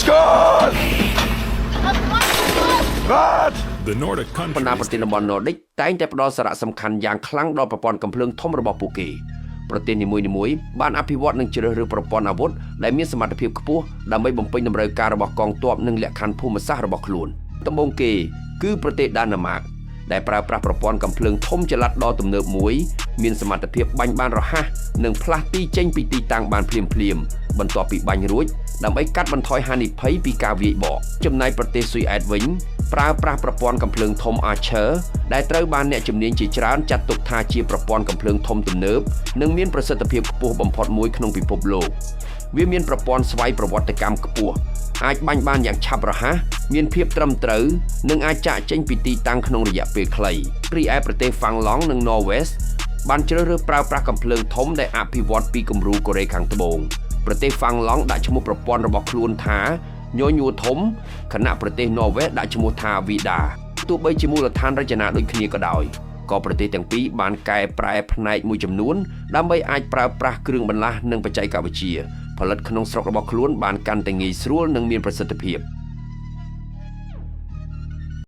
Score! But The Nordic បណ្ដាប្រ countries ទេសតំបន់ Nordic តែងតែផ្ដល់សារៈសំខាន់យ៉ាងខ្លាំងដល់ប្រព័ន្ធកំភ្លើងធំរបស់ពួកគេប្រទេសនីមួយៗបានអភិវឌ្ឍនិងជ្រើសរើសប្រព័ន្ធអាវុធដែលមានសមត្ថភាពខ្ពស់ដើម្បីបំពេញតម្រូវការរបស់កងទ័ពនិងលក្ខខណ្ឌភូមិសាស្ត្ររបស់ខ្លួនដំបូងគេគឺប្រទេសដាណឺម៉ាកដែលប្រើប្រាស់ប្រព័ន្ធកំភ្លើងធំចល័តដ៏ទំនើបមួយមានសមត្ថភាពបាញ់បានរហ័សនិងផ្លាស់ទីចេញពីទីតាំងបានភ្លាមៗបន្ទាប់ពីបាញ់រួចដើម្បីកាត់បន្ថយហានិភ័យពីការវាយបកចំណែកប្រទេសស៊ុយអែតវិញប្រើប្រាស់ប្រព័ន្ធកំភ្លើងធំ Archer ដែលត្រូវបានអ្នកជំនាញជាច្រើនចាត់ទុកថាជាប្រព័ន្ធកំភ្លើងធំទំនើបនិងមានប្រសិទ្ធភាពខ្ពស់បំផុតមួយក្នុងពិភពលោកវាមានប្រព័ន្ធស្វ័យប្រវត្តិកម្មខ្ពស់អាចបាញ់បានយ៉ាងឆាប់រហ័សមានភាពត្រឹមត្រូវនិងអាចចាកចេញពីទីតាំងក្នុងរយៈពេលខ្លីរីឯប្រទេសហ្វាំងឡង់និង Norway បានជ្រើសរើសប្រើប្រាស់កំភ្លើងធំដែលអភិវឌ្ឍពីគំរូកូរ៉េខាងត្បូងប្រទេសហ្វាំងឡង់ដាក់ឈ្មោះប្រព័ន្ធរបស់ខ្លួនថាញញួរធំខណៈប្រទេស Norway ដាក់ឈ្មោះថា Vida ទោះបីជាមូលដ្ឋានរចនាដូចគ្នាក៏ដោយក៏ប្រទេសទាំងពីរបានកែប្រែផ្នែកមួយចំនួនដើម្បីអាចប្រើប្រាស់គ្រឿងបន្លាស់និងបច្ចេកវិទ្យាផលិតក្នុងស្រុករបស់ខ្លួនបានកាន់តែងាយស្រួលនិងមានប្រសិទ្ធភាព